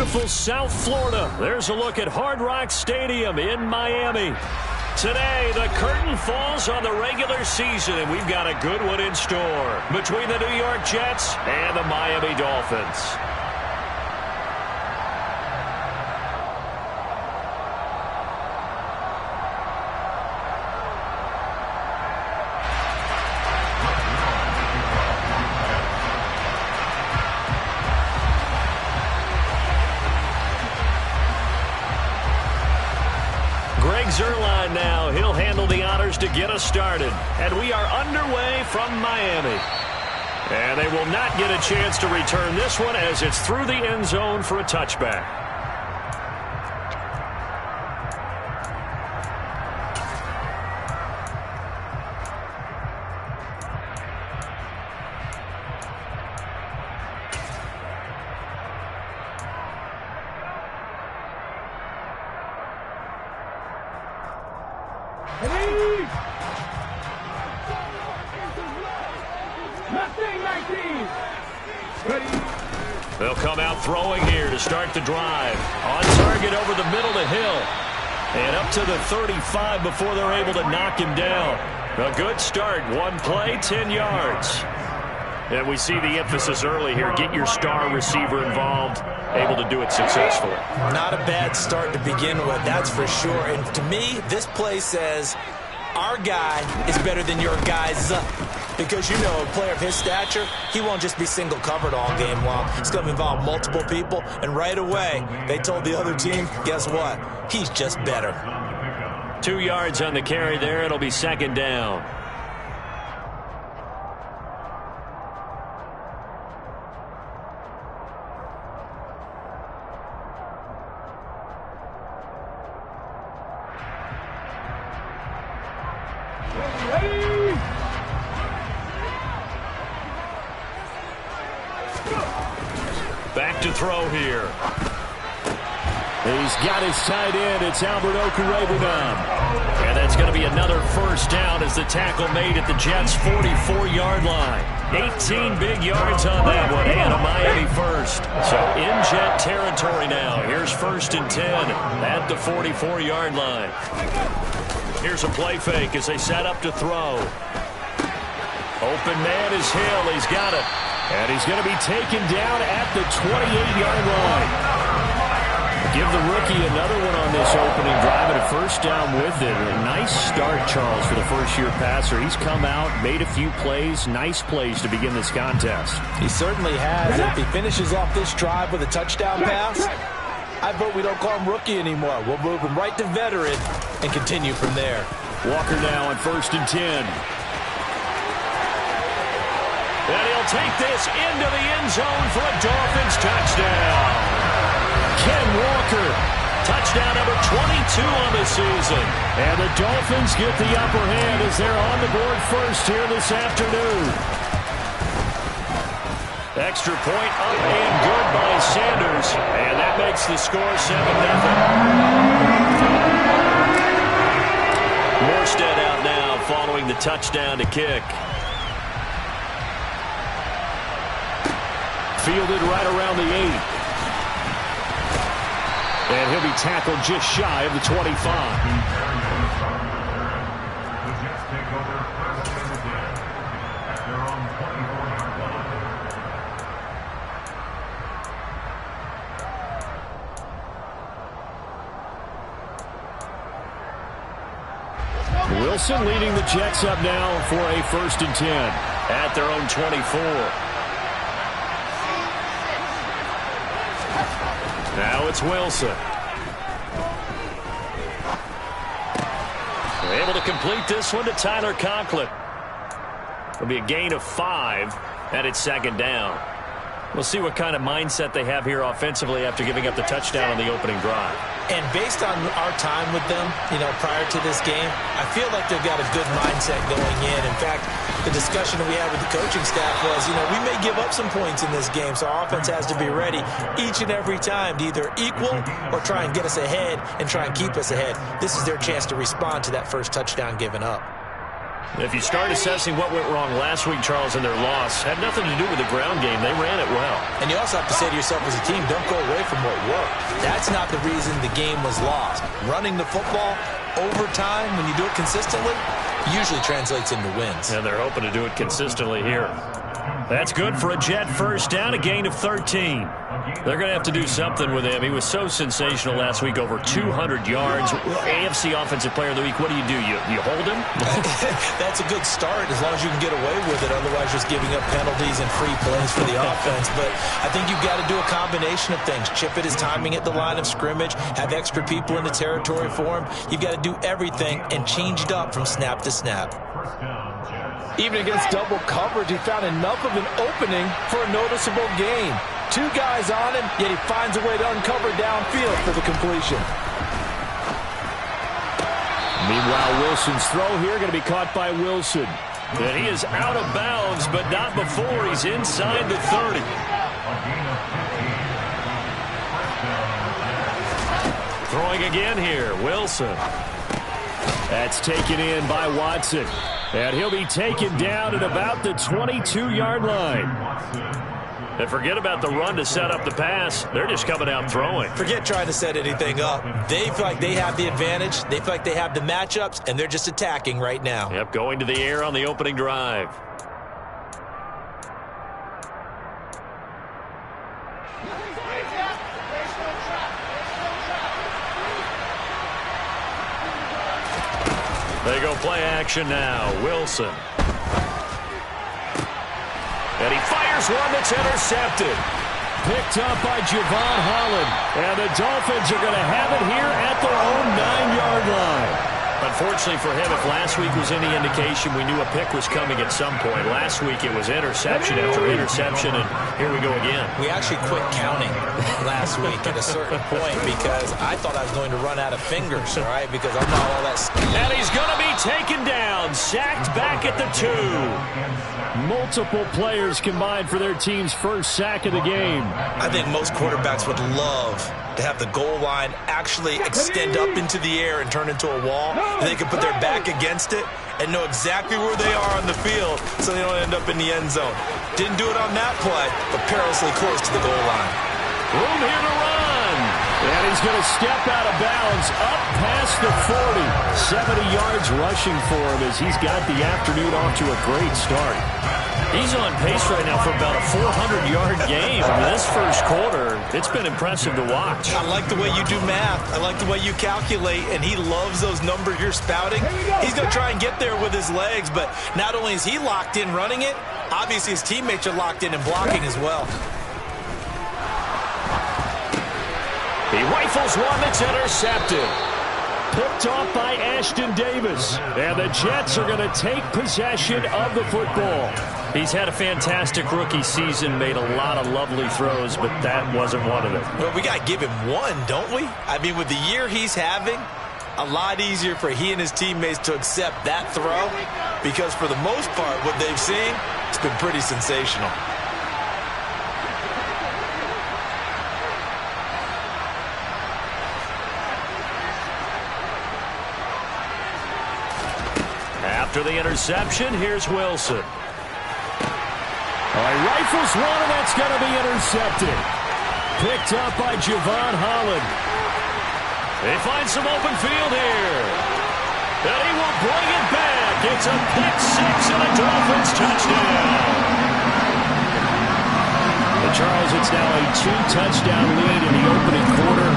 beautiful South Florida. There's a look at Hard Rock Stadium in Miami. Today, the curtain falls on the regular season, and we've got a good one in store between the New York Jets and the Miami Dolphins. Zerline now. He'll handle the honors to get us started. And we are underway from Miami. And they will not get a chance to return this one as it's through the end zone for a touchback. They'll come out throwing here to start the drive. On target over the middle to Hill. And up to the 35 before they're able to knock him down. A good start. One play, 10 yards. And we see the emphasis early here. Get your star receiver involved. Able to do it successfully. Not a bad start to begin with, that's for sure. And to me, this play says our guy is better than your guy's up. Because, you know, a player of his stature, he won't just be single covered all game long. It's going to involve multiple people. And right away, they told the other team, guess what? He's just better. 2 yards on the carry there. It'll be second down. Back to throw here. He's got his tight end. It's Albert Okurebunom. And that's going to be another first down as the tackle made at the Jets' 44-yard line. 18 big yards on that one, and a Miami first. So in Jet territory now. Here's 1st and 10 at the 44-yard line. Here's a play fake as they set up to throw. Open man is Hill. He's got it. And he's going to be taken down at the 28-yard line. Give the rookie another one on this opening drive and a first down with it. A nice start, Charles, for the first-year passer. He's come out, made a few plays, nice plays to begin this contest. He certainly has. If he finishes off this drive with a touchdown pass, I vote we don't call him rookie anymore. We'll move him right to veteran and continue from there. Walker now on 1st and 10. And he'll take this into the end zone for a Dolphins touchdown. Ken Walker, touchdown number 22 on the season. And the Dolphins get the upper hand as they're on the board first here this afternoon. Extra point up and good by Sanders. And that makes the score 7-0. Morstead out now following the touchdown to kick. Fielded right around the 8. And he'll be tackled just shy of the 25. Wilson leading the Jets up now for a 1st and 10 at their own 24. Now it's Wilson. They're able to complete this one to Tyler Conklin. It'll be a gain of 5, and it's 2nd down. We'll see what kind of mindset they have here offensively after giving up the touchdown on the opening drive. And based on our time with them, you know, prior to this game, I feel like they've got a good mindset going in. In fact, the discussion that we had with the coaching staff was, you know, we may give up some points in this game, so our offense has to be ready each and every time to either equal or try and get us ahead and try and keep us ahead. This is their chance to respond to that first touchdown given up. If you start assessing what went wrong last week, Charles, in their loss, had nothing to do with the ground game. They ran it well. And you also have to say to yourself as a team, don't go away from what worked. That's not the reason the game was lost. Running the football over time, when you do it consistently, usually translates into wins. And they're hoping to do it consistently here. That's good for a Jet first down, a gain of 13. They're going to have to do something with him. He was so sensational last week, over 200 yards. AFC Offensive Player of the Week, what do? You hold him? That's a good start as long as you can get away with it. Otherwise, just giving up penalties and free plays for the offense. But I think you've got to do a combination of things. Chip it his timing at the line of scrimmage, have extra people in the territory for him. You've got to do everything and change it up from snap to snap. Even against double coverage, he found enough of an opening for a noticeable gain. Two guys on him, yet he finds a way to uncover downfield for the completion. Meanwhile, Wilson's throw here going to be caught by Wilson. And he is out of bounds, but not before he's inside the 30. Throwing again here, Wilson. That's taken in by Watson. And he'll be taken down at about the 22-yard line. And forget about the run to set up the pass. They're just coming out throwing. Forget trying to set anything up. They feel like they have the advantage. They feel like they have the matchups, and they're just attacking right now. Yep, going to the air on the opening drive. They go play action now. Wilson. And he fires one that's intercepted. Picked up by Javon Holland. And the Dolphins are going to have it here at their own 9-yard line. Unfortunately for him, if last week was any indication, we knew a pick was coming at some point. Last week it was interception after interception, and here we go again. We actually quit counting last week at a certain point because I thought I was going to run out of fingers, all right, because I'm not all that. And he's going to be taken down, sacked back at the 2. Multiple players combined for their team's first sack of the game. I think most quarterbacks would love to have the goal line actually extend up into the air and turn into a wall. They can put their back against it and know exactly where they are on the field so they don't end up in the end zone. Didn't do it on that play, but perilously close to the goal line. Room here to run. And he's going to step out of bounds up past the 40. 70 yards rushing for him as he's got the afternoon off to a great start. He's on pace right now for about a 400-yard game. I mean, this first quarter, it's been impressive to watch. I like the way you do math. I like the way you calculate, and he loves those numbers you're spouting. He's going to try and get there with his legs, but not only is he locked in running it, obviously his teammates are locked in and blocking as well. He rifles one that's intercepted. Picked off by Ashton Davis. And the Jets are going to take possession of the football. He's had a fantastic rookie season, made a lot of lovely throws, but that wasn't one of them. Well, we got to give him one, don't we? I mean, with the year he's having, a lot easier for he and his teammates to accept that throw because for the most part, what they've seen, it's been pretty sensational. After the interception, here's Wilson. He rifles one, and that's going to be intercepted. Picked up by Javon Holland. They find some open field here. And he will bring it back. It's a pick 6 and a Dolphins touchdown. And Charles, it's now a 2-touchdown lead in the opening quarter.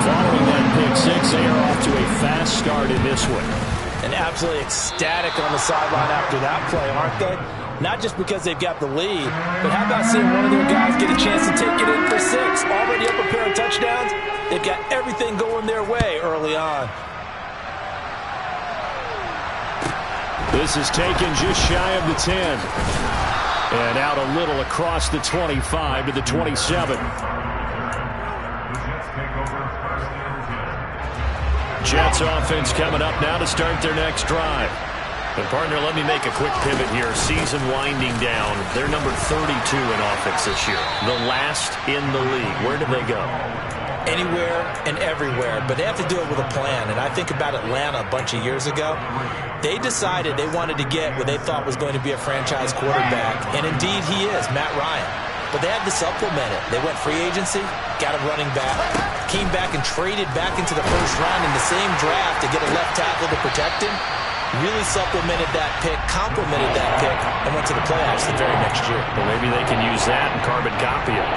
Following that pick 6, they are off to a fast start in this one. And absolutely ecstatic on the sideline after that play, aren't they? Not just because they've got the lead, but how about seeing one of their guys get a chance to take it in for 6? Already up a pair of touchdowns. They've got everything going their way early on. This is taken just shy of the 10. And out a little across the 25 to the 27. Jets offense coming up now to start their next drive. And partner, let me make a quick pivot here. Season winding down. They're number 32 in offense this year. The last in the league. Where did they go? anywhere and everywhere, but they have to do it with a plan. And I think about Atlanta a bunch of years ago. They decided they wanted to get what they thought was going to be a franchise quarterback, and indeed he is, Matt Ryan. But they had to supplement it. They went free agency, got a running back, came back and traded back into the first round in the same draft to get a left tackle to protect him. Really supplemented that pick, complemented that pick, and went to the playoffs the very next year. Well, maybe they can use that and carbon copy it.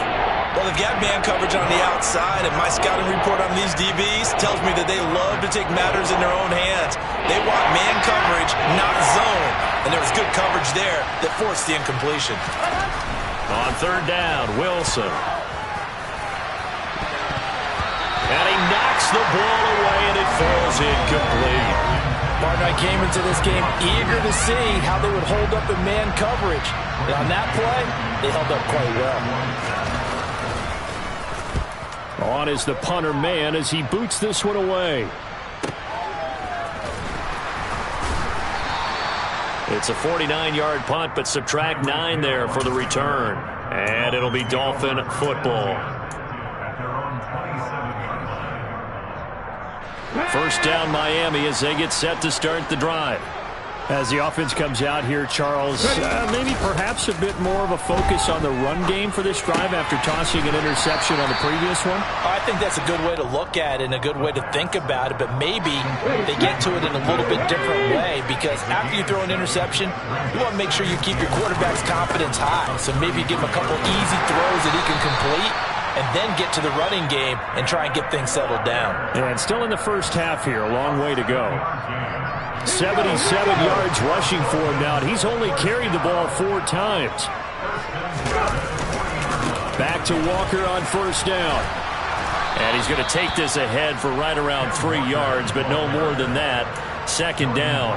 Well, they've got man coverage on the outside, and my scouting report on these DBs tells me that they love to take matters in their own hands. They want man coverage, not zone. And there was good coverage there that forced the incompletion. On third down, Wilson. And he knocks the ball away, and it falls incomplete. Martin, I came into this game eager to see how they would hold up in man coverage. And on that play, they held up quite well. On is the punter man as he boots this one away. It's a 49-yard punt, but subtract 9 there for the return. And it'll be Dolphin football. First down Miami as they get set to start the drive. As the offense comes out here, Charles, maybe perhaps a bit more of a focus on the run game for this drive after tossing an interception on the previous one? I think that's a good way to look at it and a good way to think about it, but maybe they get to it in a little bit different way, because after you throw an interception, you want to make sure you keep your quarterback's confidence high. So maybe give him a couple easy throws that he can complete, and then get to the running game and try and get things settled down. And still in the first half here, a long way to go. 77 yards rushing for him now. He's only carried the ball 4 times. Back to Walker on first down. And he's going to take this ahead for right around 3 yards, but no more than that. Second down.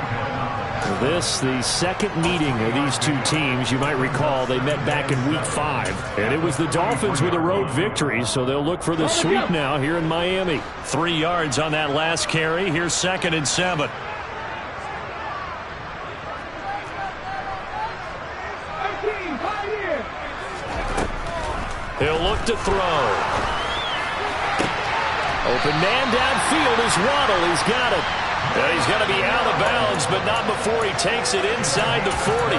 This, the second meeting of these two teams. You might recall they met back in Week 5. And it was the Dolphins with a road victory, so they'll look for the sweep now here in Miami. 3 yards on that last carry. Here's 2nd and 7. He'll look to throw. Open man downfield is Waddle. He's got it. And he's going to be out of bounds, but not before he takes it inside the 40.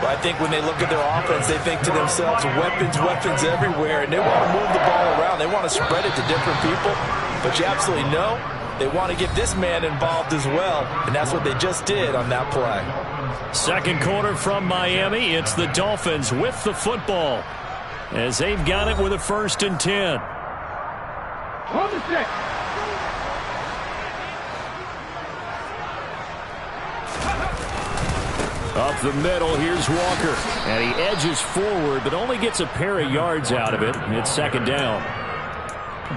Well, I think when they look at their offense, they think to themselves, weapons, weapons everywhere, and they want to move the ball around. They want to spread it to different people, but you absolutely know they want to get this man involved as well, and that's what they just did on that play. Second quarter from Miami. It's the Dolphins with the football, as they've got it with a 1st and 10. On the stick. Up the middle, here's Walker. And he edges forward, but only gets a pair of yards out of it. It's 2nd down.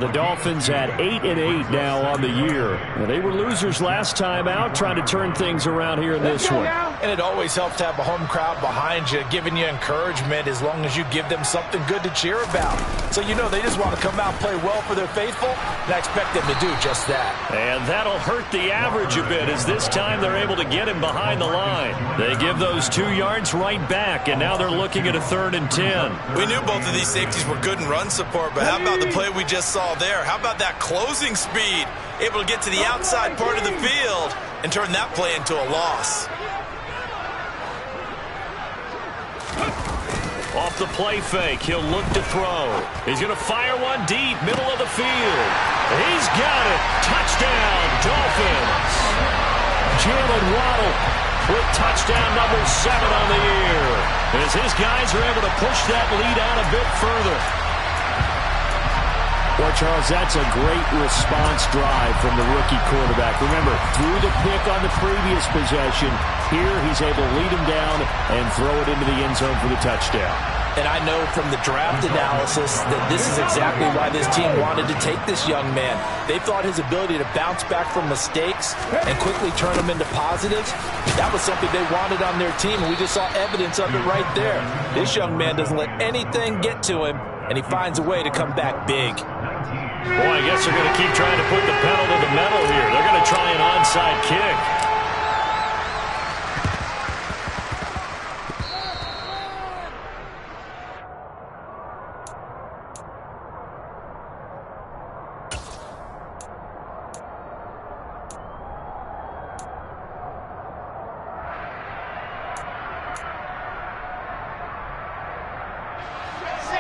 The Dolphins at 8-8 now on the year. Well, they were losers last time out, trying to turn things around here in this one. And it always helps to have a home crowd behind you, giving you encouragement as long as you give them something good to cheer about. So you know they just want to come out and play well for their faithful, and I expect them to do just that. And that'll hurt the average a bit, as this time they're able to get him behind the line. They give those 2 yards right back, and now they're looking at a 3rd and 10. We knew both of these safeties were good in run support, but how about the play we just saw there? How about that closing speed? Able to get to the outside part of the field and turn that play into a loss. Off the play fake, he'll look to throw. He's going to fire one deep, middle of the field. He's got it. Touchdown, Dolphins. Jalen Waddle with touchdown number 7 on the year, as his guys are able to push that lead out a bit further. Well, Charles, that's a great response drive from the rookie quarterback. Remember, threw the pick on the previous possession. Here he's able to lead him down and throw it into the end zone for the touchdown. And I know from the draft analysis that this is exactly why this team wanted to take this young man. They thought his ability to bounce back from mistakes and quickly turn them into positives, that was something they wanted on their team, and we just saw evidence of it right there. This young man doesn't let anything get to him, and he finds a way to come back big. Boy, I guess they're going to keep trying to put the pedal to the metal here. They're going to try an onside kick.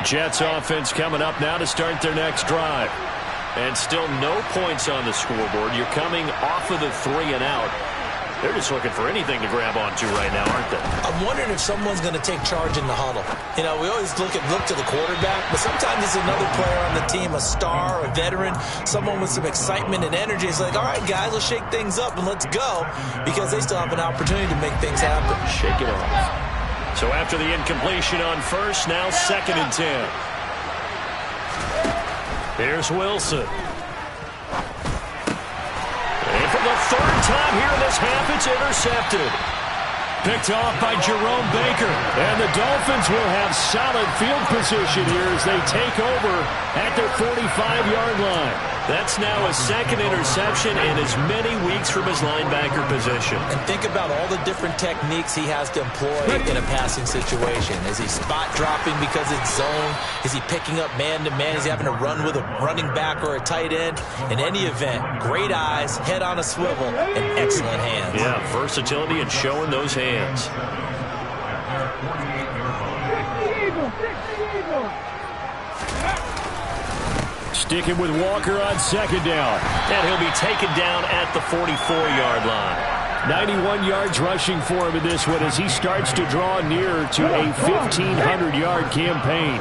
Jets offense coming up now to start their next drive. And still no points on the scoreboard. You're coming off of the 3 and out. They're just looking for anything to grab onto right now, aren't they? I'm wondering if someone's going to take charge in the huddle. You know, we always look to the quarterback, but sometimes it's another player on the team, a star, a veteran, someone with some excitement and energy. It's like, all right, guys, let's shake things up and let's go, because they still have an opportunity to make things happen. Shake it off. So after the incompletion on first, now 2nd and 10. Here's Wilson. And for the 3rd time here in this half, it's intercepted. Picked off by Jerome Baker. And the Dolphins will have solid field position here as they take over at their 45-yard line. That's now a 2nd interception in as many weeks from his linebacker position. And think about all the different techniques he has to employ in a passing situation. Is he spot dropping because it's zone? Is he picking up man-to-man? Is he having to run with a running back or a tight end? In any event, great eyes, head on a swivel, and excellent hands. Yeah, versatility and showing those hands. Sticking with Walker on 2nd down. And he'll be taken down at the 44-yard line. 91 yards rushing for him in this one as he starts to draw near to a 1,500-yard campaign.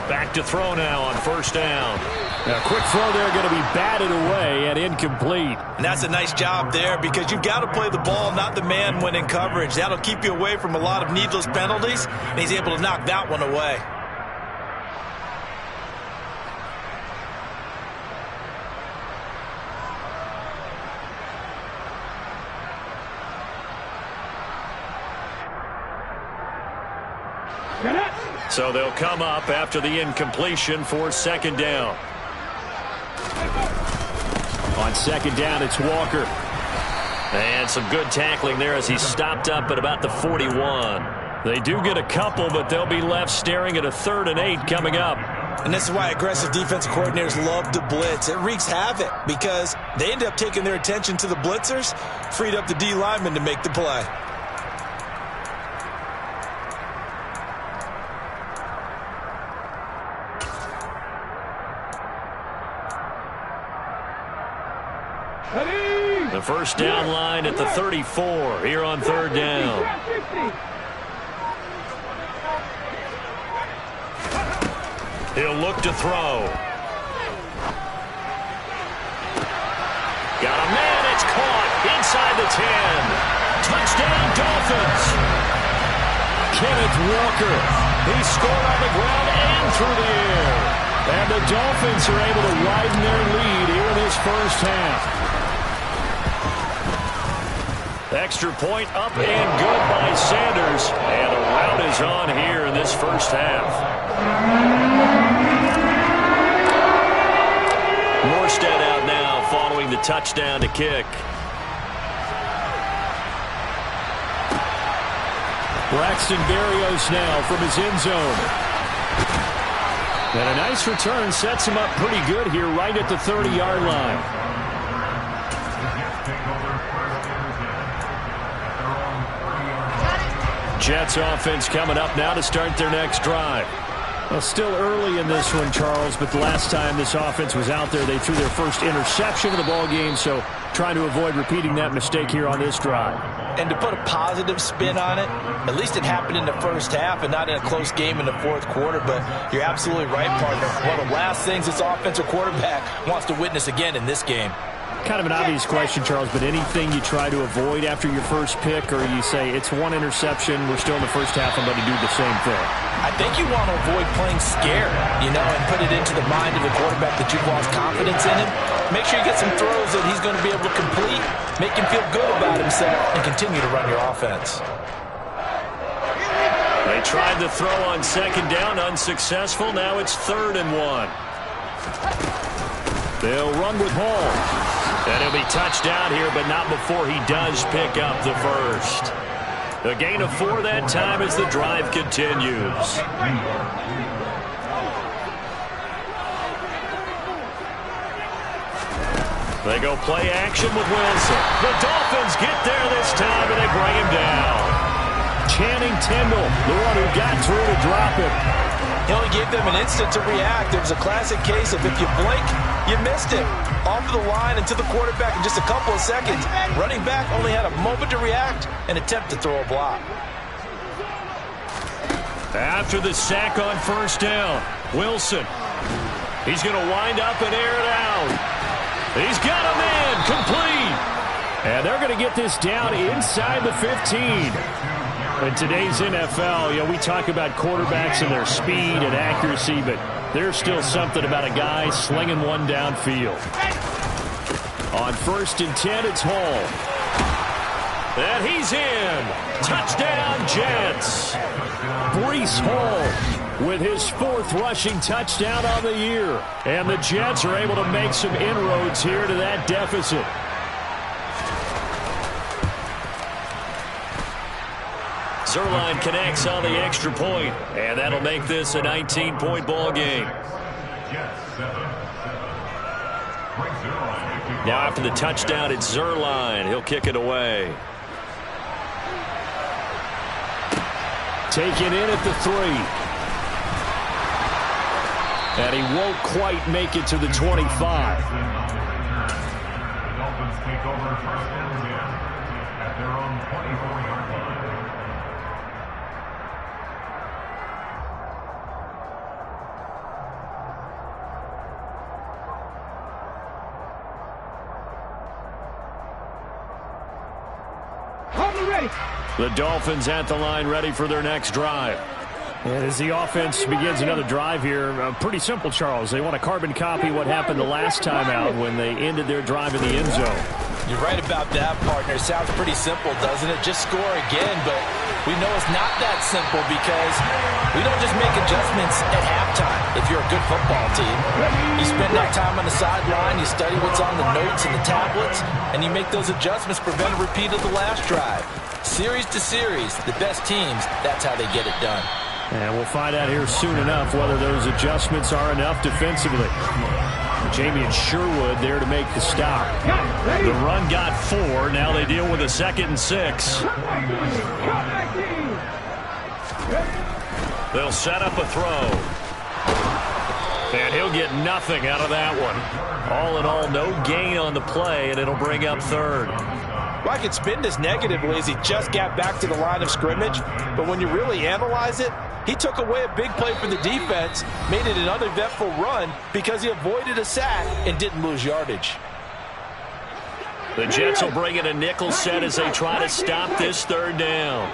Back to throw now on 1st down. A quick throw there going to be batted away and incomplete. And that's a nice job there because you've got to play the ball, not the man when in coverage. That'll keep you away from a lot of needless penalties, and he's able to knock that one away. So they'll come up after the incompletion for 2nd down. On 2nd down, it's Walker. And some good tackling there as he stopped up at about the 41. They do get a couple, but they'll be left staring at a 3rd and 8 coming up. And this is why aggressive defensive coordinators love to blitz. It wreaks havoc because they end up taking their attention to the blitzers, freed up the D lineman to make the play. The 1st down line at the 34 here on 3rd down. He'll look to throw. Got a man, it's caught inside the 10. Touchdown Dolphins. Kenneth Walker. He scored on the ground and through the air. And the Dolphins are able to widen their lead here in this 1st half. Extra point up and good by Sanders. And a rout is on here in this 1st half. Morstead out now following the touchdown to kick. Braxton Berrios now from his end zone. And a nice return sets him up pretty good here right at the 30-yard line. Jets offense coming up now to start their next drive. Well, still early in this one, Charles, but the last time this offense was out there, they threw their first interception of the ball game, so trying to avoid repeating that mistake here on this drive. And to put a positive spin on it, at least it happened in the 1st half and not in a close game in the 4th quarter, but you're absolutely right, partner. One of the last things this offensive quarterback wants to witness again in this game. Kind of an obvious question, Charles, but anything you try to avoid after your first pick, or you say it's one interception, we're still in the 1st half, I'm going to do the same thing? I think you want to avoid playing scared, you know, and put it into the mind of the quarterback that you've lost confidence in him. Make sure you get some throws that he's going to be able to complete, make him feel good about himself, and continue to run your offense. They tried the throw on 2nd down, unsuccessful. Now it's 3rd and 1. They'll run with Hall. And he'll be touched down here, but not before he does pick up the 1st. A gain of 4 that time as the drive continues. They go play action with Wilson. The Dolphins get there this time, and they bring him down. Channing Tindall, the one who got through to drop it. He only gave them an instant to react. It was a classic case of if you blink, you missed it. Off of the line and to the quarterback in just a couple of seconds. Running back only had a moment to react and attempt to throw a block. After the sack on first down, Wilson. He's going to wind up and air it out. He's got a man complete. And they're going to get this down inside the 15. In today's NFL, we talk about quarterbacks and their speed and accuracy, but there's still something about a guy slinging one downfield. On 1st and 10, it's Hall. And he's in. Touchdown, Jets. Breece Hall with his 4th rushing touchdown on the year. And the Jets are able to make some inroads here to that deficit. Zerline connects on the extra point, and that'll make this a 19-point ball game. Now after the touchdown, it's Zerline. He'll kick it away. Taken in at the 3. And he won't quite make it to the 25. The Dolphins take over 1st and 10 at their own 24-yard line. The Dolphins at the line ready for their next drive. And as the offense begins another drive here, pretty simple, Charles. They want to carbon copy what happened the last time out when they ended their drive in the end zone. You're right about that, partner. It sounds pretty simple, doesn't it? Just score again, but we know it's not that simple because we don't just make adjustments at halftime if you're a good football team. You spend that time on the sideline, you study what's on the notes and the tablets, and you make those adjustments, prevent a repeat of the last drive. Series to series, the best teams, that's how they get it done. And we'll find out here soon enough whether those adjustments are enough defensively. Jamie and Sherwood there to make the stop. The run got 4. Now they deal with a 2nd and 6. They'll set up a throw. And he'll get nothing out of that one. All in all, no gain on the play, and it'll bring up 3rd. Well, I could spin this negatively as he just got back to the line of scrimmage, but when you really analyze it, he took away a big play for the defense, made it an uneventful run because he avoided a sack and didn't lose yardage. The Jets will bring in a nickel set as they try to stop this 3rd down.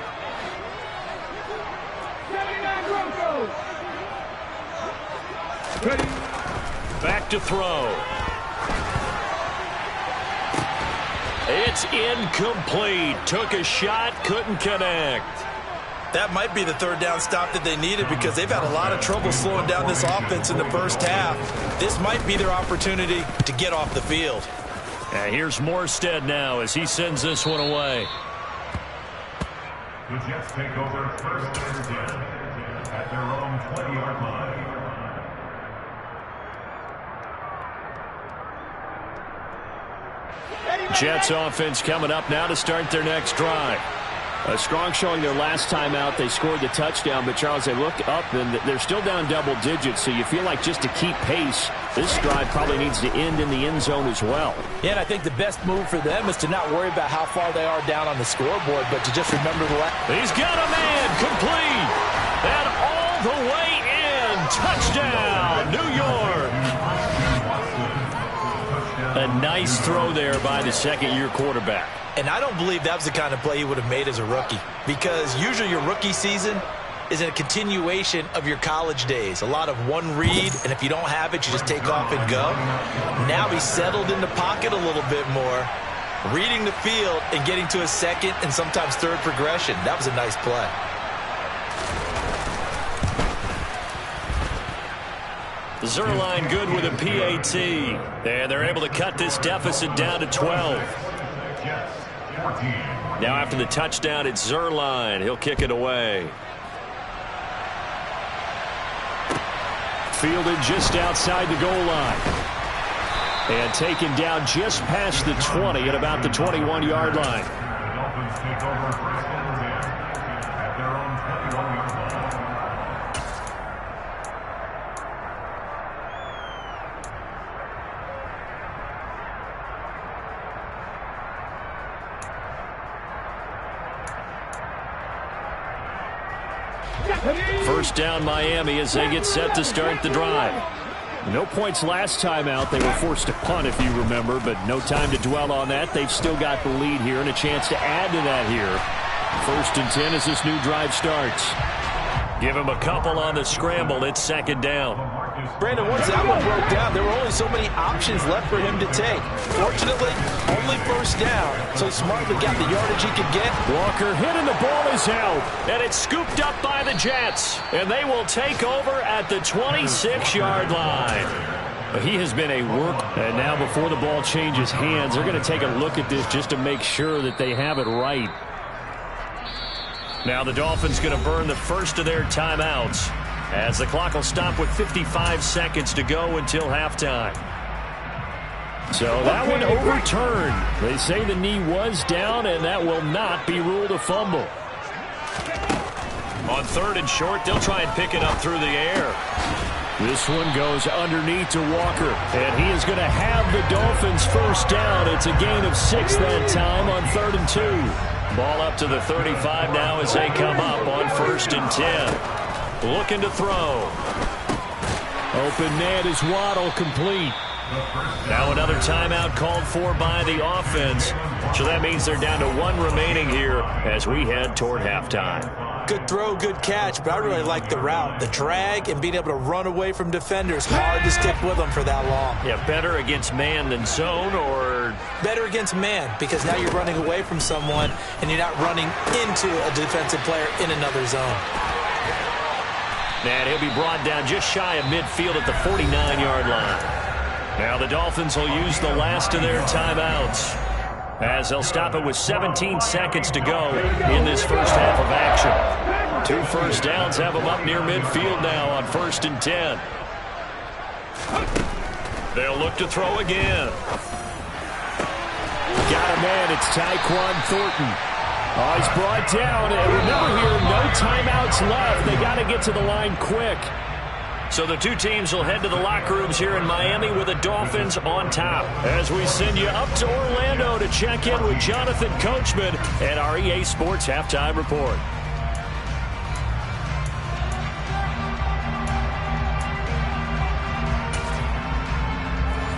Back to throw. It's incomplete. Took a shot, couldn't connect. That might be the 3rd down stop that they needed because they've had a lot of trouble slowing down this offense in the first half. This might be their opportunity to get off the field. And here's Morstead now as he sends this one away. The Jets take over 1st and 10 at their own 20-yard line. Jets offense coming up now to start their next drive. A strong showing their last time out. They scored the touchdown, but Charles, they look up and they're still down double digits, so you feel like just to keep pace, this drive probably needs to end in the end zone as well. Yeah, and I think the best move for them is to not worry about how far they are down on the scoreboard, but to just remember the last. He's got a man complete, and all the way in. Touchdown, New York. A nice throw there by the second-year quarterback. And I don't believe that was the kind of play he would have made as a rookie, because usually your rookie season is a continuation of your college days. A lot of one read, and if you don't have it, you just take off and go. Now he's settled in the pocket a little bit more, reading the field and getting to a second and sometimes third progression. That was a nice play. Zerline good with a PAT. And they're able to cut this deficit down to 12. Now after the touchdown, it's Zerline. He'll kick it away. Fielded just outside the goal line. And taken down just past the 20 at about the 21-yard line. The Dolphins take over 1st and 10 at their own First down Miami as they get set to start the drive. No points last time out. They were forced to punt, if you remember, but no time to dwell on that. They've still got the lead here and a chance to add to that here. 1st and 10 as this new drive starts. Give him a couple on the scramble. It's 2nd down. Brandon, once that one broke down, there were only so many options left for him to take. Fortunately, only 1st down, so he smartly got the yardage he could get. Walker hit and the ball is out, and it's scooped up by the Jets, and they will take over at the 26-yard line. He has been a work, and now before the ball changes hands, they're going to take a look at this just to make sure that they have it right. Now the Dolphins going to burn the first of their timeouts as the clock will stop with 55 seconds to go until halftime. So that one overturned. They say the knee was down, and that will not be ruled a fumble. On 3rd and short, they'll try and pick it up through the air. This one goes underneath to Walker, and he is going to have the Dolphins first down. It's a gain of 6 that time on 3rd and 2. Ball up to the 35 now as they come up on 1st and 10. Looking to throw. Open man is Waddle, complete. Now another timeout called for by the offense. So that means they're down to 1 remaining here as we head toward halftime. Good throw, good catch, but I really like the route. The drag and being able to run away from defenders. Hard to stick with them for that long. Yeah, better against man than zone, or? Better against man, because now you're running away from someone and you're not running into a defensive player in another zone. And he'll be brought down just shy of midfield at the 49-yard line. Now the Dolphins will use the last of their timeouts as they'll stop it with 17 seconds to go in this first half of action. 2 first downs have them up near midfield now on 1st and 10. They'll look to throw again. Got a man. It's Tyquan Thornton. Oh, he's brought down. And remember here, no timeouts left. They got to get to the line quick. So the two teams will head to the locker rooms here in Miami with the Dolphins on top. As we send you up to Orlando to check in with Jonathan Coachman and our EA Sports Halftime Report.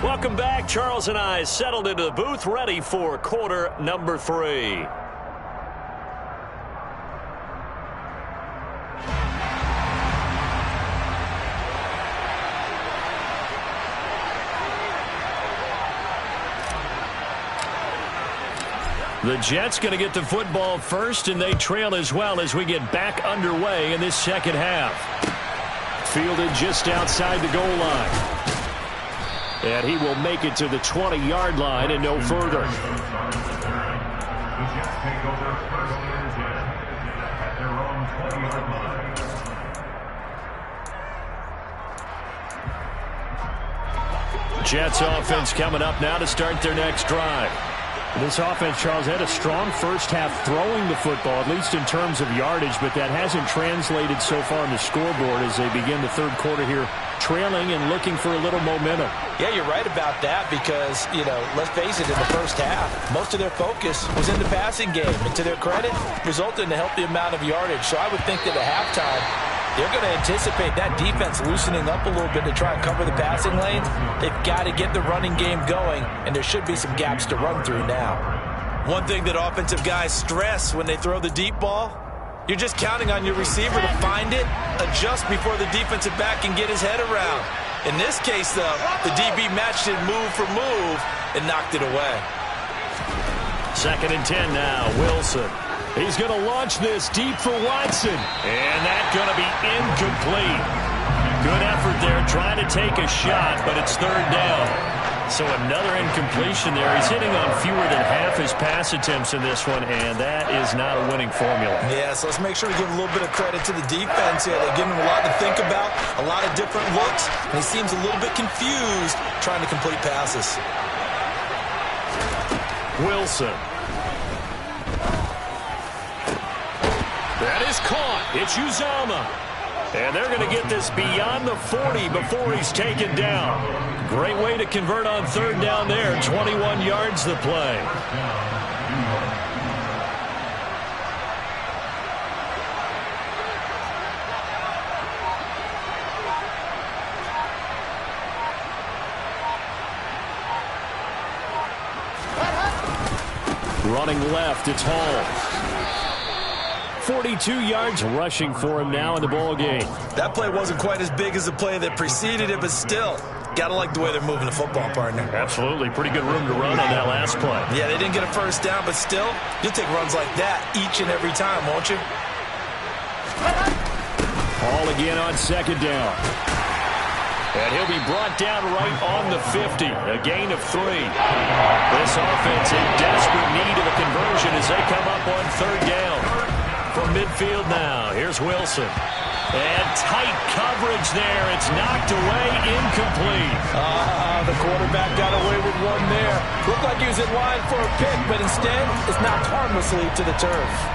Welcome back. Charles and I settled into the booth, ready for quarter number 3. The Jets going to get the football first, and they trail as well as we get back underway in this second half. Fielded just outside the goal line. And he will make it to the 20-yard line and no further. The Jets take over 1st and 10 at their own 20-yard line. Jets offense coming up now to start their next drive. This offense, Charles, had a strong first half throwing the football, at least in terms of yardage, but that hasn't translated so far on the scoreboard as they begin the third quarter here, trailing and looking for a little momentum. Yeah, you're right about that because, let's face it, in the first half, most of their focus was in the passing game. And to their credit, resulted in a healthy amount of yardage. So I would think that at halftime, they're going to anticipate that defense loosening up a little bit to try and cover the passing lanes. They've got to get the running game going, and there should be some gaps to run through now. One thing that offensive guys stress when they throw the deep ball, you're just counting on your receiver to find it, adjust before the defensive back can get his head around. In this case, though, the DB matched it move for move and knocked it away. 2nd and 10 now, Wilson. He's going to launch this deep for Watson. And that's going to be incomplete. Good effort there trying to take a shot, but it's 3rd down. So another incompletion there. He's hitting on fewer than half his pass attempts in this one, and that is not a winning formula. Yeah, so let's make sure we give a little bit of credit to the defense here. They're giving him a lot to think about, a lot of different looks, and he seems a little bit confused trying to complete passes. Wilson. That is caught. It's Uzama. And they're going to get this beyond the 40 before he's taken down. Great way to convert on 3rd down there. 21 yards the play. Running left, it's Hall. 42 yards rushing for him now in the ball game. That play wasn't quite as big as the play that preceded it, but still, got to like the way they're moving the football, partner. Absolutely. Pretty good room to run on that last play. Yeah, they didn't get a first down, but still, you'll take runs like that each and every time, won't you? Hall again on second down. And he'll be brought down right on the 50. A gain of 3. This offense in desperate need of a conversion as they come up on third down. From midfield now, here's Wilson. And tight coverage there. It's knocked away, incomplete. The quarterback got away with one there. Looked like he was in line for a pick, but instead, it's knocked harmlessly to the turf.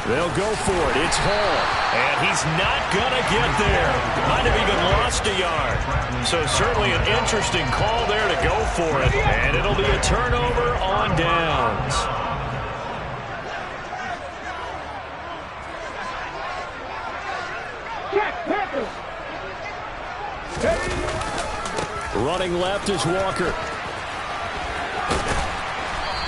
They'll go for it. It's Hall. And he's not going to get there. Might have even lost a yard. So certainly an interesting call there to go for it. And it'll be a turnover on downs. Running left is Walker.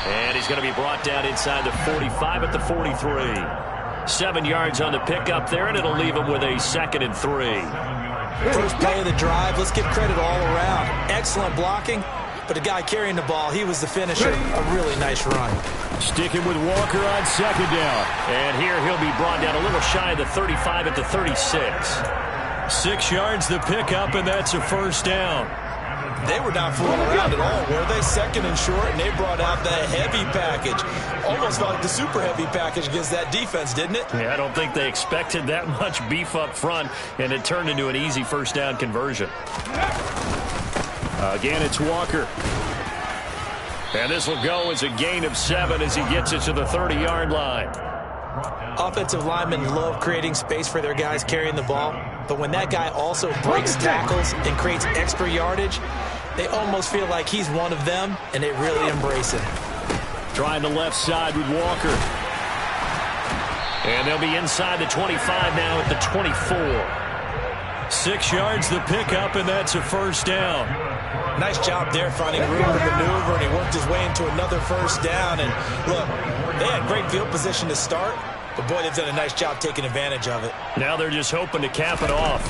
And he's going to be brought down inside the 45 at the 43. 7 yards on the pickup there, and it'll leave him with a 2nd and 3. First play of the drive, let's give credit all around. Excellent blocking, but the guy carrying the ball, he was the finisher. A really nice run. Sticking with Walker on second down. And here he'll be brought down a little shy of the 35 at the 36. 6 yards the pickup, and that's a first down. They were not fooling around at all, were they? 2nd and short, and they brought out the heavy package. Almost like the super heavy package against that defense, didn't it? Yeah, I don't think they expected that much beef up front, and it turned into an easy first down conversion. Again, it's Walker. And this will go as a gain of 7 as he gets it to the 30-yard line. Offensive linemen love creating space for their guys carrying the ball, but when that guy also breaks tackles and creates extra yardage, they almost feel like he's one of them, and they really embrace it. Trying the left side with Walker. And they'll be inside the 25 now at the 24. 6 yards the pickup, and that's a first down. Nice job there finding room to maneuver, and he worked his way into another first down. And look, they had great field position to start, but boy, they've done a nice job taking advantage of it. Now they're just hoping to cap it off.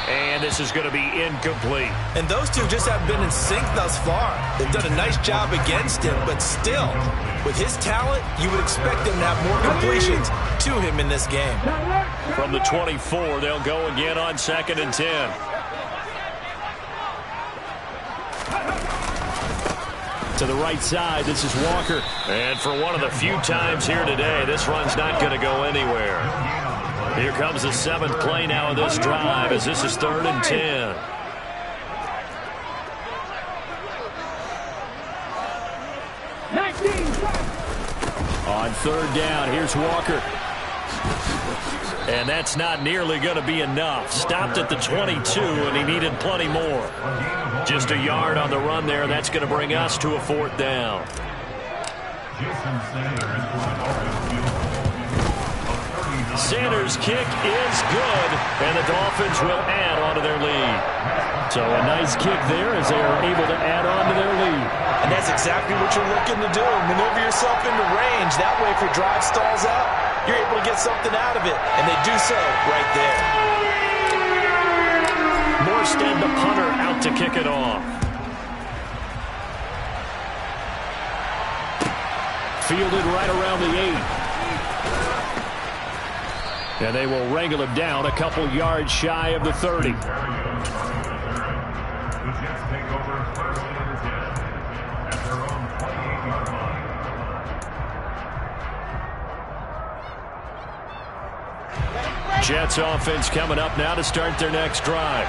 And this is going to be incomplete. And those two just haven't been in sync thus far. They've done a nice job against him, but still, with his talent, you would expect him to have more completions to him in this game. From the 24, they'll go again on 2nd and 10. To the right side, this is Walker. And for one of the few times here today, this run's not going to go anywhere. Here comes the 7th play now of this drive as this is 3rd and 10. On 3rd down, here's Walker. And that's not nearly going to be enough. Stopped at the 22, and he needed plenty more. Just a yard on the run there. That's going to bring us to a 4th down. Sanders' kick is good, and the Dolphins will add on to their lead. So a nice kick there as they are able to add on to their lead. And that's exactly what you're looking to do. Maneuver yourself into range. That way, if your drive stalls out, you're able to get something out of it. And they do so right there. Morstead, the punter, out to kick it off. Fielded right around the 8. And they will wrangle him down a couple yards shy of the 30. Jets offense coming up now to start their next drive.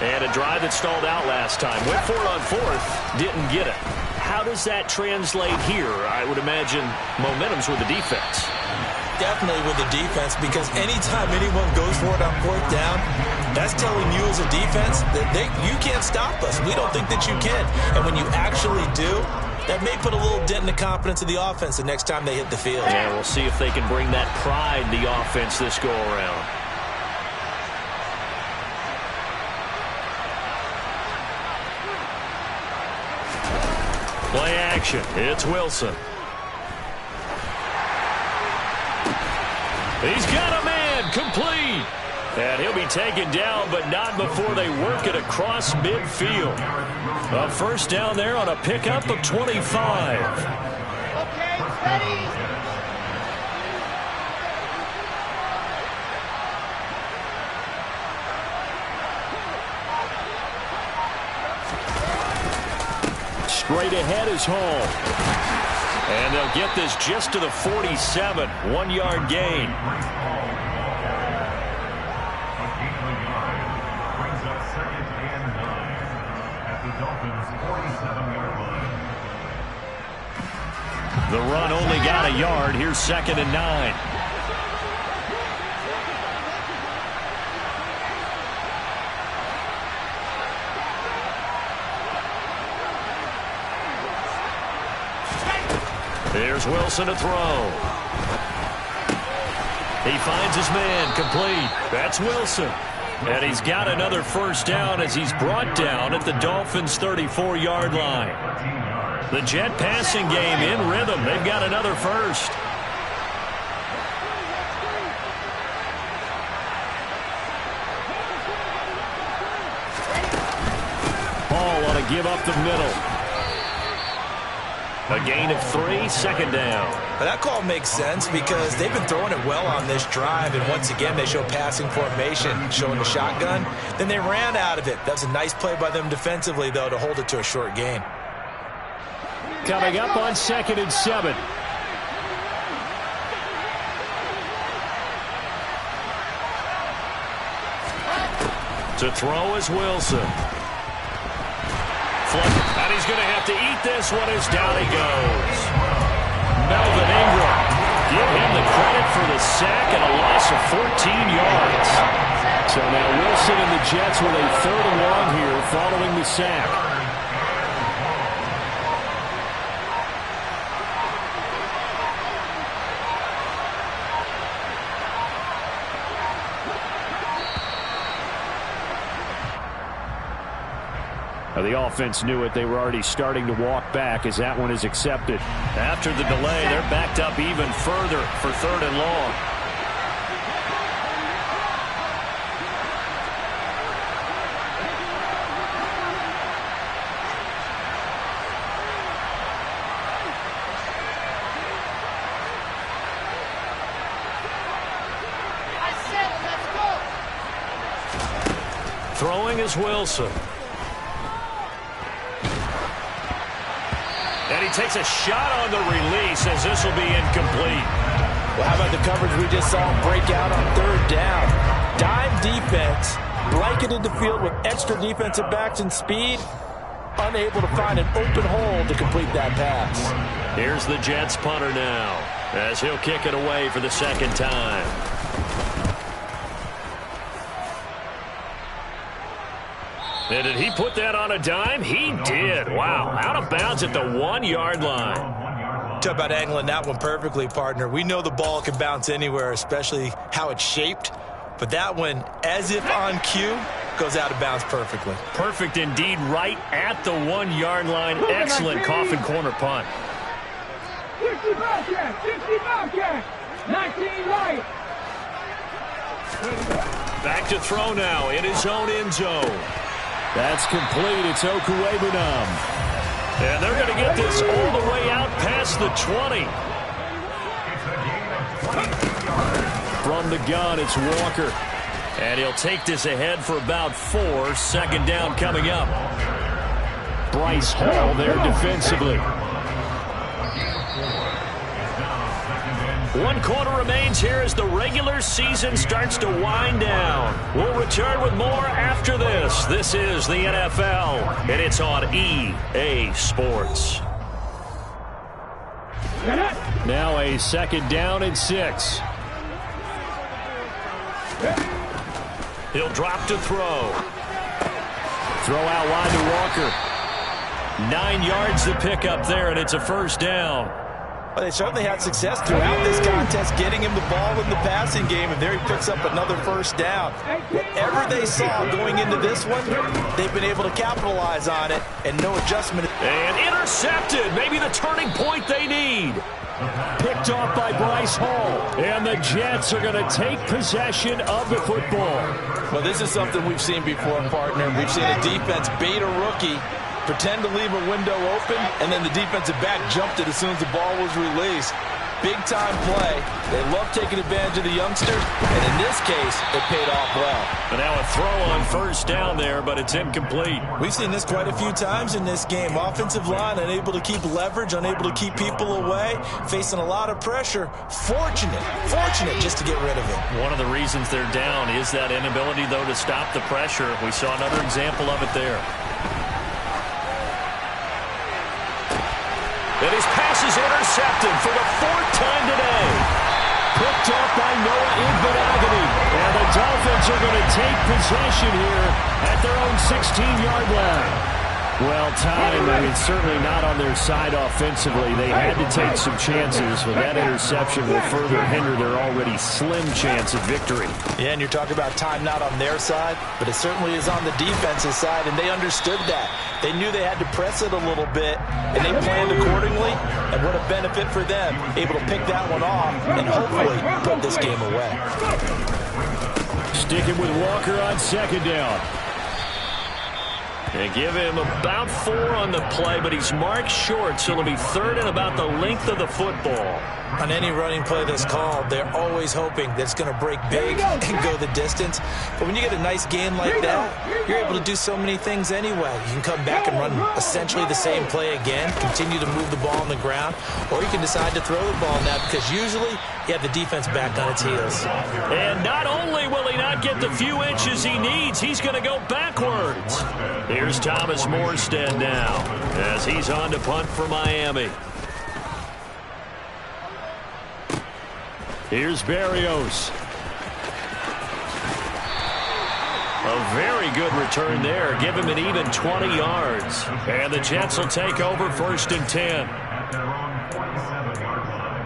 And a drive that stalled out last time. Went for it on 4th, didn't get it. How does that translate here? I would imagine momentum's with the defense. Definitely with the defense, because anytime anyone goes for it on 4th down, that's telling you as a defense that you can't stop us. We don't think that you can. And when you actually do, That may put a little dent in the confidence of the offense the next time they hit the field. Yeah, we'll see if they can bring that pride in the offense this go-around. Play action. It's Wilson. He's got a man complete. And he'll be taken down, but not before they work it across midfield. A first down there on a pickup of 25. Okay, ready. Straight ahead is Hall. And they'll get this just to the 47. 1-yard gain. The run only got a yard. Here's 2nd and 9. Here's Wilson to throw. He finds his man complete. That's Wilson. And he's got another first down as he's brought down at the Dolphins' 34-yard line. The Jet passing game in rhythm. They've got another first. Hall want to give up the middle. A gain of 3, 2nd down. But that call makes sense because they've been throwing it well on this drive, and once again they show passing formation, showing the shotgun. Then they ran out of it. That's a nice play by them defensively, though, to hold it to a short gain. Coming up on 2nd and 7. To throw is Wilson. And he's going to have to eat this one as down he goes. Melvin Ingram. Give him the credit for the sack and a loss of 14 yards. So now Wilson and the Jets with a 3rd and long here following the sack. The offense knew it. They were already starting to walk back as that one is accepted. After the delay, they're backed up even further for 3rd and long. I said, let's go. Throwing is Wilson. And he takes a shot on the release as this will be incomplete. Well, how about the coverage we just saw break out on 3rd down? Dime defense, blanketed the field with extra defensive backs and speed, unable to find an open hole to complete that pass. Here's the Jets punter now as he'll kick it away for the 2nd time. And did he put that on a dime? He did. Wow. Out of bounds at the 1-yard line. Talk about angling that one perfectly, partner. We know the ball can bounce anywhere, especially how it's shaped. But that one, as if on cue, goes out of bounds perfectly. Perfect indeed, right at the 1-yard line. Excellent coffin corner punt. 60 Bobcat, 60 Bobcat, 19 right. Back to throw now in his own end zone. That's complete. It's Okuwebunam. And they're going to get this all the way out past the 20. From the gun, it's Walker. And he'll take this ahead for about 4. 2nd down coming up. Bryce Hall there defensively. 1 quarter remains here as the regular season starts to wind down. We'll return with more after this. This is the NFL, and it's on EA Sports. Now a 2nd down and 6. He'll drop to throw. Throw out wide to Walker. 9 yards to pick up there, and it's a first down. Well, they certainly had success throughout this contest, getting him the ball in the passing game, and there he picks up another first down. Whatever they saw going into this one, they've been able to capitalize on it, and no adjustment. And intercepted, maybe the turning point they need. Picked off by Bryce Hall, and the Jets are going to take possession of the football. Well, this is something we've seen before, partner. We've seen a defense bait a rookie, pretend to leave a window open, and then the defensive back jumped it as soon as the ball was released. Big-time play. They love taking advantage of the youngsters, and in this case, it paid off well. And now a throw on first down there, but it's incomplete. We've seen this quite a few times in this game. Offensive line unable to keep leverage, unable to keep people away, facing a lot of pressure. Fortunate just to get rid of it. One of the reasons they're down is that inability, though, to stop the pressure. We saw another example of it there. And his pass is intercepted for the 4th time today. Picked off by Noah Igbenogany. And the Dolphins are going to take possession here at their own 16-yard line. Well, time, I mean, certainly not on their side offensively. They had to take some chances, but that interception will further hinder their already slim chance of victory. Yeah, and you're talking about time not on their side, but it certainly is on the defensive side, and they understood that. They knew they had to press it a little bit, and they planned accordingly, and what a benefit for them, able to pick that one off and hopefully put this game away. Sticking with Walker on second down. They give him about 4 on the play, but he's marked short, so it'll be 3rd and about the length of the football. On any running play that's called, they're always hoping that it's going to break big and go the distance. But when you get a nice gain like that, you're able to do so many things anyway. You can come back and run essentially the same play again, continue to move the ball on the ground, or you can decide to throw the ball now because usually you have the defense back on its heels. And not only will he not get the few inches he needs, he's going to go backwards. Here's Thomas Morstead now as he's on to punt for Miami. Here's Berrios. A very good return there. Give him an even 20 yards. And the Jets will take over 1st and 10. At their own 47-yard line.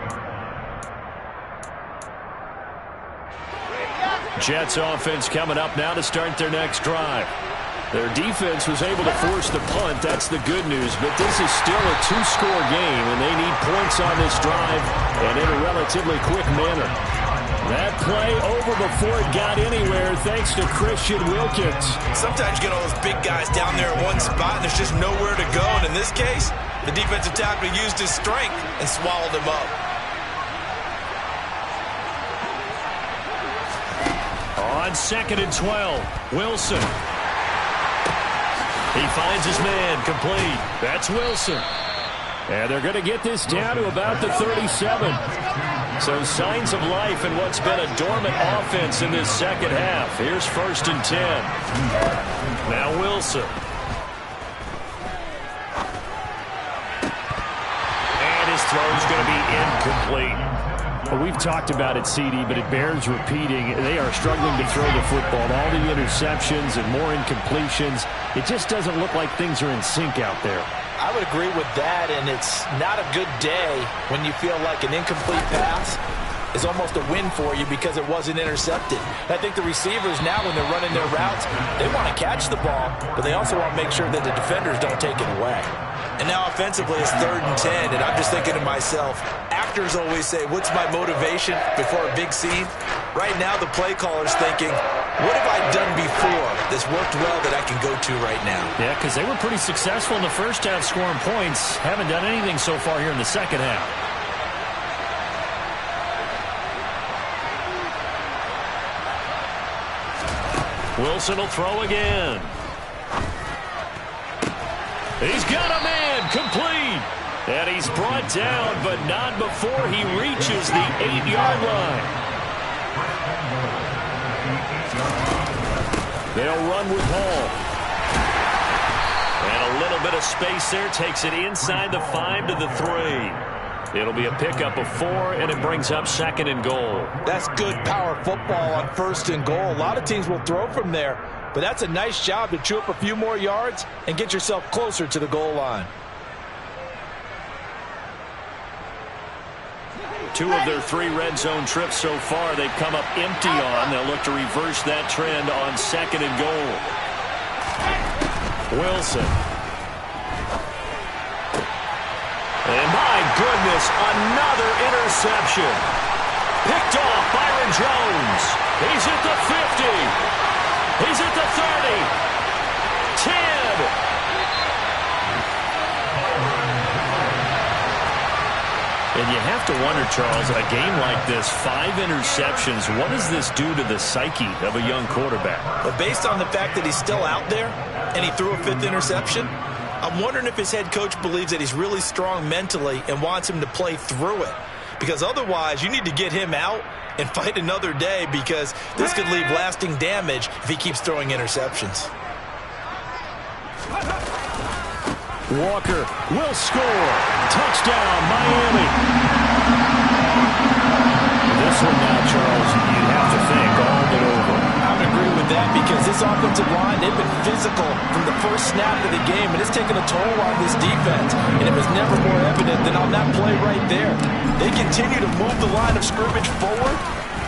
Jets offense coming up now to start their next drive. Their defense was able to force the punt. That's the good news. But this is still a 2-score game, and they need points on this drive and in a relatively quick manner. That play over before it got anywhere thanks to Christian Wilkins. Sometimes you get all those big guys down there in one spot, and there's just nowhere to go. And in this case, the defensive tackle used his strength and swallowed him up. On 2nd and 12, Wilson. He finds his man, complete. That's Wilson. And they're going to get this down to about the 37. So signs of life in what's been a dormant offense in this second half. Here's 1st and 10. Now Wilson. And his throw's going to be incomplete. Well, we've talked about it, CD, but it bears repeating. They are struggling to throw the football. All the interceptions and more incompletions. It just doesn't look like things are in sync out there. I would agree with that, and it's not a good day when you feel like an incomplete pass is almost a win for you because it wasn't intercepted. I think the receivers now, when they're running their routes, they want to catch the ball, but they also want to make sure that the defenders don't take it away. And now offensively it's 3rd and 10, and I'm just thinking to myself, actors always say, what's my motivation before a big scene? Right now the play caller's thinking, what have I done before that's worked well that I can go to right now? Yeah, because they were pretty successful in the first half scoring points. Haven't done anything so far here in the second half. Wilson will throw again. He's got a man, complete. And he's brought down, but not before he reaches the 8-yard line. They'll run with Hall. And a little bit of space there, takes it inside the 5 to the 3. It'll be a pickup of 4, and it brings up 2nd and goal. That's good power football on 1st and goal. A lot of teams will throw from there, but that's a nice job to chew up a few more yards and get yourself closer to the goal line. 2 of their 3 red zone trips so far they've come up empty on. They'll look to reverse that trend on 2nd and goal. Wilson. And my goodness, another interception. Picked off Byron Jones. He's at the 50. He's at the 30. 10. And you have to wonder, Charles, in a game like this, 5 interceptions, what does this do to the psyche of a young quarterback? But based on the fact that he's still out there and he threw a 5th interception, I'm wondering if his head coach believes that he's really strong mentally and wants him to play through it. Because otherwise, you need to get him out and fight another day, because this could leave lasting damage if he keeps throwing interceptions. Walker will score. Touchdown, Miami. This one now, Charles, you'd have to think all but over. I would agree with that, because this offensive line, they've been physical from the first snap of the game, and it's taken a toll on this defense. And it was never more evident than on that play right there. They continue to move the line of scrimmage forward,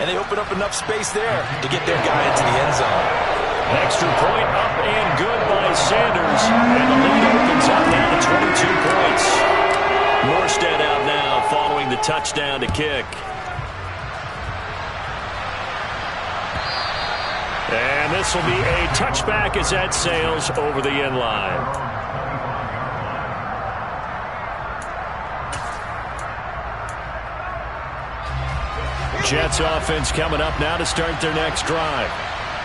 and they open up enough space there to get their guy into the end zone. Extra point up and good by Sanders. And the lead opens up now to 22 points. Morstead out now following the touchdown to kick. And this will be a touchback as that sails over the end line. Jets offense coming up now to start their next drive.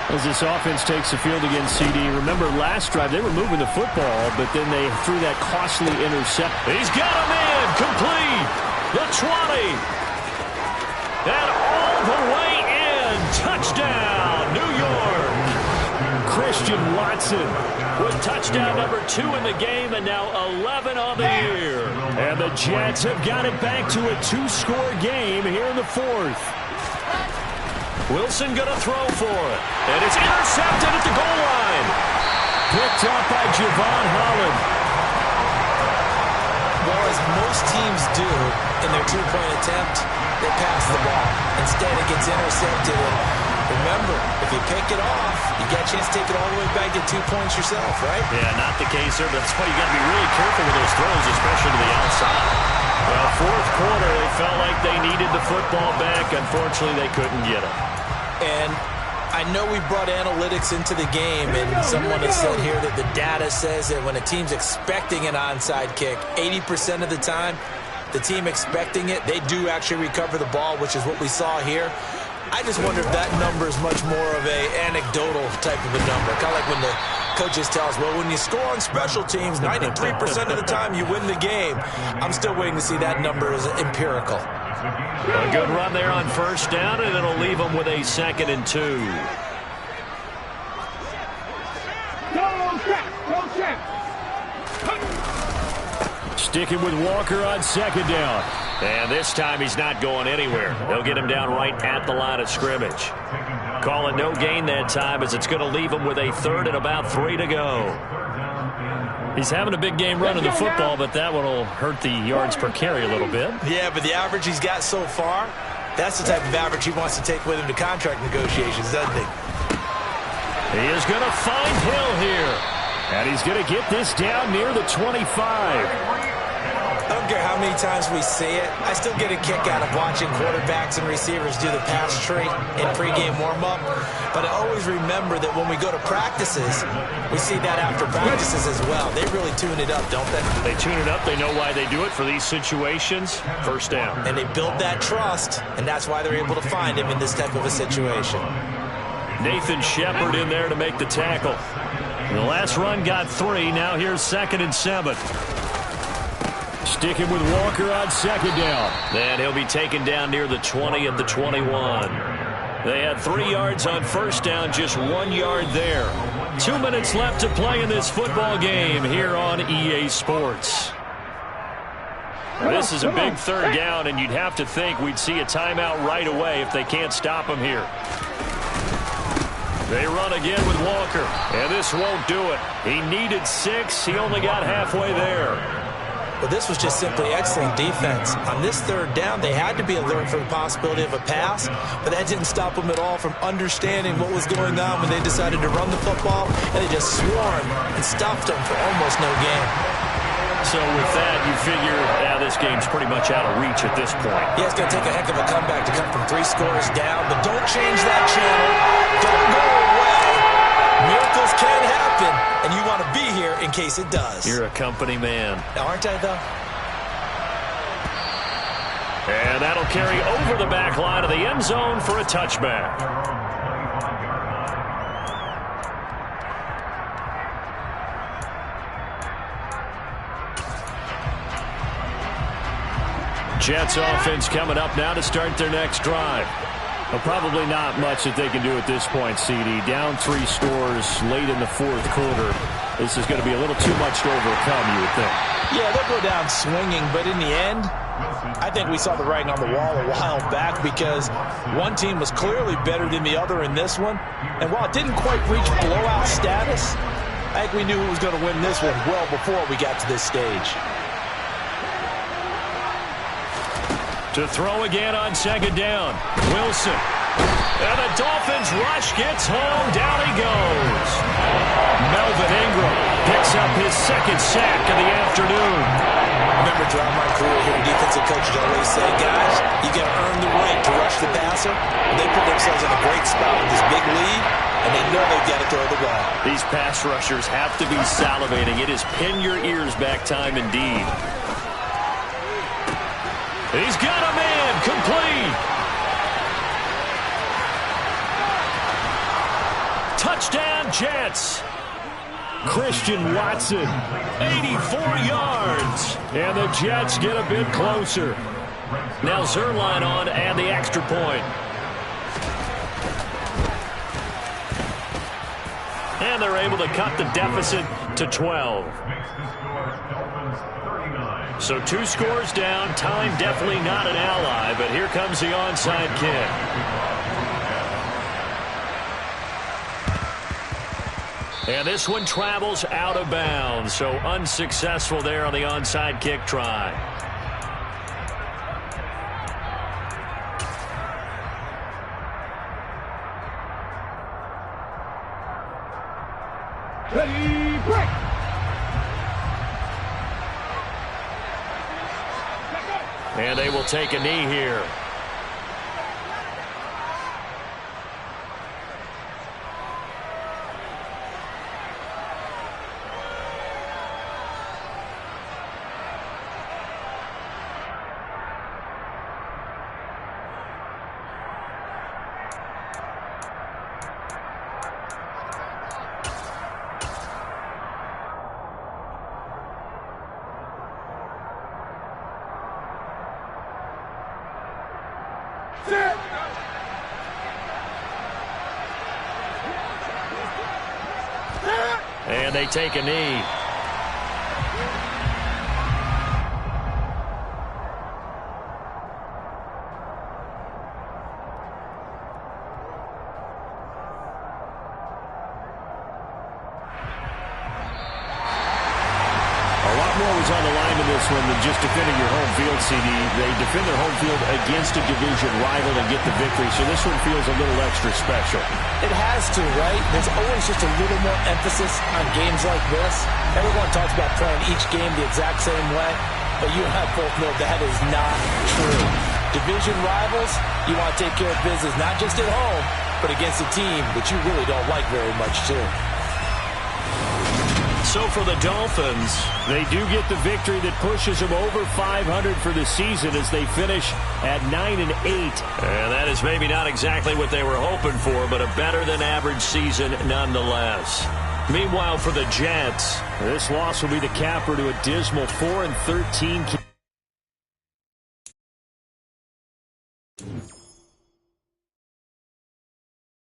As this offense takes the field against CD, remember last drive they were moving the football, but then they threw that costly intercept. He's got him in, complete, the 20, and all the way in, touchdown, New York. Christian Watson with touchdown number 2 in the game, and now 11 on the year. And the Jets have got it back to a 2-score game here in the 4th. Wilson going to throw for it. And it's intercepted at the goal line. Picked up by Javon Holland. Well, as most teams do in their 2-point attempt, they pass the ball. Instead, it gets intercepted. And remember, if you pick it off, you get a chance to take it all the way back, get 2 points yourself, right? Yeah, not the case there, but that's why you got to be really careful with those throws, especially to the outside. Well, 4th quarter, they felt like they needed the football back. Unfortunately, they couldn't get it. And I know we brought analytics into the game, and someone has said here that the data says that when a team's expecting an onside kick, 80% of the time, the team expecting it, they do actually recover the ball, which is what we saw here. I just wonder if that number is much more of a anecdotal type of a number. Kind of like when the coaches tell us, well, when you score on special teams, 93% of the time you win the game. I'm still waiting to see that number as empirical. A good run there on 1st down, and it'll leave them with a 2nd and 2. Sticking with Walker on 2nd down. And this time he's not going anywhere. They'll get him down right at the line of scrimmage. Call it no gain that time, as it's going to leave him with a 3rd and about 3 to go. He's having a big game running the football, but that one will hurt the yards per carry a little bit. Yeah, but the average he's got so far, that's the type of average he wants to take with him to contract negotiations, doesn't he? He is going to find Hill here. And he's going to get this down near the 25. I don't care how many times we see it. I still get a kick out of watching quarterbacks and receivers do the pass tree in pregame warm-up. But I always remember that when we go to practices, we see that after practices as well. They really tune it up, don't they? They tune it up. They know why they do it for these situations. 1st down. And they build that trust, and that's why they're able to find him in this type of a situation. Nathan Shepard in there to make the tackle. The last run got 3. Now here's 2nd and 7. Sticking with Walker on 2nd down. And he'll be taken down near the 20 at the 21. They had 3 yards on 1st down, just 1 yard there. 2 minutes left to play in this football game here on EA Sports. This is a big 3rd down, and you'd have to think we'd see a timeout right away if they can't stop him here. They run again with Walker, and this won't do it. He needed 6. He only got halfway there. Well, this was just simply excellent defense. On this third down, they had to be alert for the possibility of a pass, but that didn't stop them at all from understanding what was going on when they decided to run the football, and they just swarmed and stuffed them for almost no gain. So with that, you figure, this game's pretty much out of reach at this point. Yeah, it's going to take a heck of a comeback to come from 3 scores down, but don't change that channel. Don't go away. Miracles can happen, and you want to be here in case it does. You're a company man. Aren't I, though? And that'll carry over the back line of the end zone for a touchback. Jets offense coming up now to start their next drive. Well, probably not much that they can do at this point, CD. Down 3 scores late in the 4th quarter. This is going to be a little too much to overcome, you would think. Yeah, they'll go down swinging, but in the end, I think we saw the writing on the wall a while back because one team was clearly better than the other in this one. And while it didn't quite reach blowout status, I think we knew who was going to win this one well before we got to this stage. To throw again on 2nd down. Wilson. And the Dolphins rush gets home. Down he goes. Melvin Ingram picks up his 2nd sack of the afternoon. Remember, throughout my career here, defensive coaches always say, guys, you got to earn the right to rush the passer. And they put themselves in a great spot with this big lead, and they know they've got to throw the ball. These pass rushers have to be salivating. It is pin your ears back time indeed. He's got a man, complete. Touchdown, Jets. Christian Watson, 84 yards. And the Jets get a bit closer. Now Zerline on and the extra point. And they're able to cut the deficit to 12. So 2 scores down. Time definitely not an ally, but here comes the onside kick. And this one travels out of bounds, so unsuccessful there on the onside kick try. Ready, break! And they will take a knee here. And they take a knee. On the line in this one than just defending your home field, CD. They defend their home field against a division rival and get the victory, so this one feels a little extra special. It has to, right? There's always just a little more emphasis on games like this. Everyone talks about playing each game the exact same way, but you and I both know that is not true. Division rivals, you want to take care of business not just at home, but against a team that you really don't like very much, too. So for the Dolphins, they do get the victory that pushes them over 500 for the season as they finish at 9-8. And that is maybe not exactly what they were hoping for, but a better than average season nonetheless. Meanwhile, for the Jets, this loss will be the capper to a dismal 4-13.